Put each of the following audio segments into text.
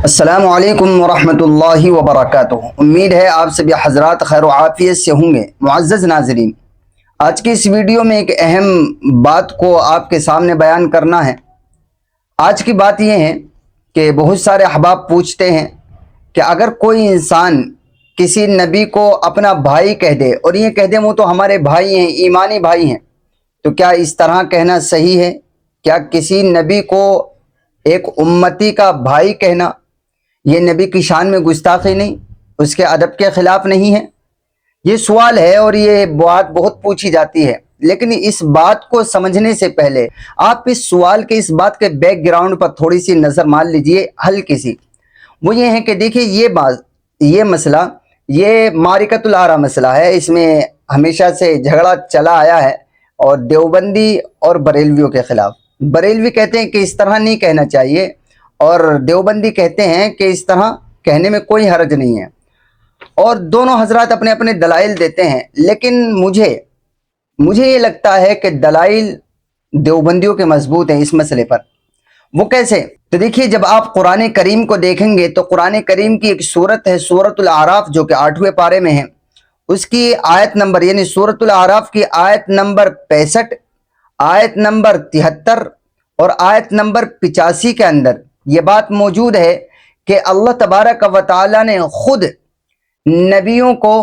السلام علیکم ورحمۃ اللہ وبرکاتہ۔ امید ہے آپ سبھی حضرات خیر و عافیت سے ہوں گے۔ معزز ناظرین، آج کی اس ویڈیو میں ایک اہم بات کو آپ کے سامنے بیان کرنا ہے۔ آج کی بات یہ ہے کہ بہت سارے احباب پوچھتے ہیں کہ اگر کوئی انسان کسی نبی کو اپنا بھائی کہہ دے اور یہ کہہ دے وہ تو ہمارے بھائی ہیں، ایمانی بھائی ہیں، تو کیا اس طرح کہنا صحیح ہے؟ کیا کسی نبی کو ایک امتی کا بھائی کہنا یہ نبی کی شان میں گستاخی نہیں، اس کے ادب کے خلاف نہیں ہے؟ یہ سوال ہے اور یہ بات بہت پوچھی جاتی ہے، لیکن اس بات کو سمجھنے سے پہلے آپ اس سوال کے، اس بات کے بیک گراؤنڈ پر تھوڑی سی نظر مان لیجئے، ہلکی سی۔ وہ یہ ہے کہ دیکھیے یہ مسئلہ، یہ معرکۃ الآراء مسئلہ ہے۔ اس میں ہمیشہ سے جھگڑا چلا آیا ہے، اور دیوبندی اور بریلویوں کے خلاف۔ بریلوی کہتے ہیں کہ اس طرح نہیں کہنا چاہیے، اور دیوبندی کہتے ہیں کہ اس طرح کہنے میں کوئی حرج نہیں ہے، اور دونوں حضرات اپنے اپنے دلائل دیتے ہیں۔ لیکن مجھے یہ لگتا ہے کہ دلائل دیوبندیوں کے مضبوط ہیں اس مسئلے پر۔ وہ کیسے؟ تو دیکھیے، جب آپ قرآن کریم کو دیکھیں گے تو قرآن کریم کی ایک سورت ہے سورۃ الاعراف، جو کہ 8ویں پارے میں ہے۔ اس کی آیت نمبر، یعنی سورۃ الاعراف کی آیت نمبر 65، آیت نمبر 73 اور آیت نمبر 85 کے اندر یہ بات موجود ہے کہ اللہ تبارک و تعالی نے خود نبیوں کو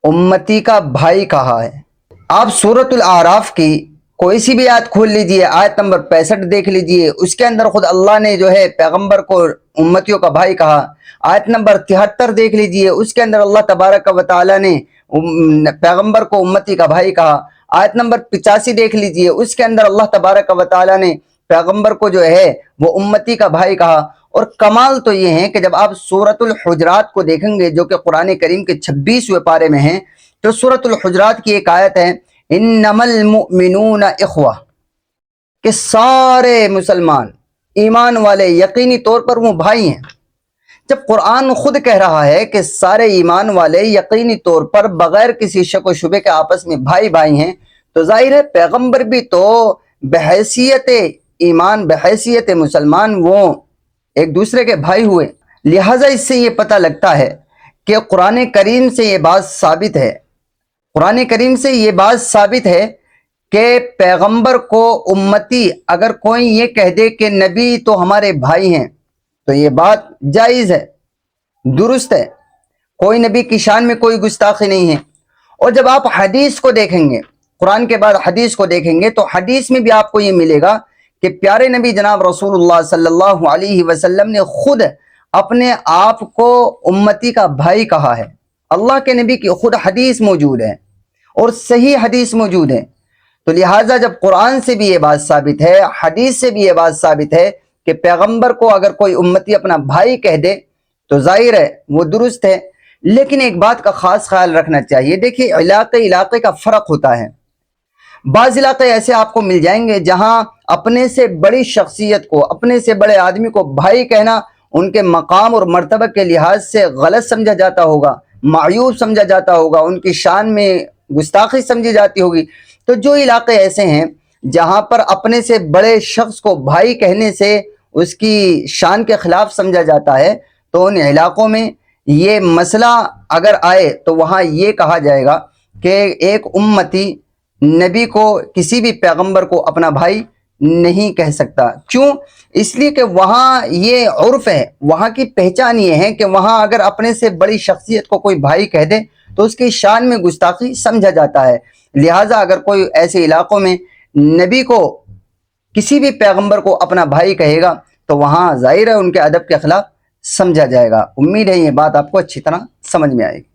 امتی کا بھائی کہا ہے۔ آپ سورۃ الاعراف کی کوئی سی بھی آیت کھول لیجئے، آیت نمبر 65 دیکھ لیجئے، اس کے اندر خود اللہ نے جو ہے پیغمبر کو امتیوں کا بھائی کہا۔ آیت نمبر 73 دیکھ لیجئے، اس کے اندر اللہ تبارک و تعالی نے پیغمبر کو امتی کا بھائی کہا۔ آیت نمبر 85 دیکھ لیجئے، اس کے اندر اللہ تبارک و تعالی نے پیغمبر کو جو ہے وہ امتی کا بھائی کہا۔ اور کمال تو یہ ہے کہ جب آپ سورۃ الحجرات کو دیکھیں گے، جو کہ قرآن کریم کے 26ویں پارے میں ہیں، تو سورۃ الحجرات کی ایک آیت ہے، انما المؤمنون اخوہ، کہ سارے مسلمان ایمان والے یقینی طور پر وہ بھائی ہیں۔ جب قرآن خود کہہ رہا ہے کہ سارے ایمان والے یقینی طور پر بغیر کسی شک و شبے کے آپس میں بھائی بھائی ہیں، تو ظاہر ہے پیغمبر بھی تو بحیثیت ایمان، بحیثیت مسلمان، وہ ایک دوسرے کے بھائی ہوئے۔ لہٰذا اس سے یہ پتہ لگتا ہے کہ قرآن کریم سے یہ بات ثابت ہے، قرآن کریم سے یہ بات ثابت ہے کہ پیغمبر کو امتی اگر کوئی یہ کہہ دے کہ نبی تو ہمارے بھائی ہیں، تو یہ بات جائز ہے، درست ہے، کوئی نبی کی شان میں کوئی گستاخی نہیں ہے۔ اور جب آپ حدیث کو دیکھیں گے، قرآن کے بعد حدیث کو دیکھیں گے، تو حدیث میں بھی آپ کو یہ ملے گا کہ پیارے نبی جناب رسول اللہ صلی اللہ علیہ وسلم نے خود اپنے آپ کو امتی کا بھائی کہا ہے۔ اللہ کے نبی کی خود حدیث موجود ہے، اور صحیح حدیث موجود ہے۔ تو لہٰذا جب قرآن سے بھی یہ بات ثابت ہے، حدیث سے بھی یہ بات ثابت ہے کہ پیغمبر کو اگر کوئی امتی اپنا بھائی کہہ دے تو ظاہر ہے وہ درست ہے۔ لیکن ایک بات کا خاص خیال رکھنا چاہیے، دیکھیے علاقے کا فرق ہوتا ہے۔ بعض علاقے ایسے آپ کو مل جائیں گے جہاں اپنے سے بڑی شخصیت کو، اپنے سے بڑے آدمی کو بھائی کہنا ان کے مقام اور مرتبہ کے لحاظ سے غلط سمجھا جاتا ہوگا، معیوب سمجھا جاتا ہوگا، ان کی شان میں گستاخی سمجھی جاتی ہوگی۔ تو جو علاقے ایسے ہیں جہاں پر اپنے سے بڑے شخص کو بھائی کہنے سے اس کی شان کے خلاف سمجھا جاتا ہے، تو ان علاقوں میں یہ مسئلہ اگر آئے تو وہاں یہ کہا جائے گا کہ ایک امتی نبی کو، کسی بھی پیغمبر کو اپنا بھائی نہیں کہہ سکتا۔ کیوں؟ اس لیے کہ وہاں یہ عرف ہے، وہاں کی پہچان یہ ہے کہ وہاں اگر اپنے سے بڑی شخصیت کو کوئی بھائی کہہ دے تو اس کی شان میں گستاخی سمجھا جاتا ہے۔ لہٰذا اگر کوئی ایسے علاقوں میں نبی کو، کسی بھی پیغمبر کو اپنا بھائی کہے گا تو وہاں ظاہر ہے ان کے ادب کے خلاف سمجھا جائے گا۔ امید ہے یہ بات آپ کو اچھی طرح سمجھ میں آئے گی۔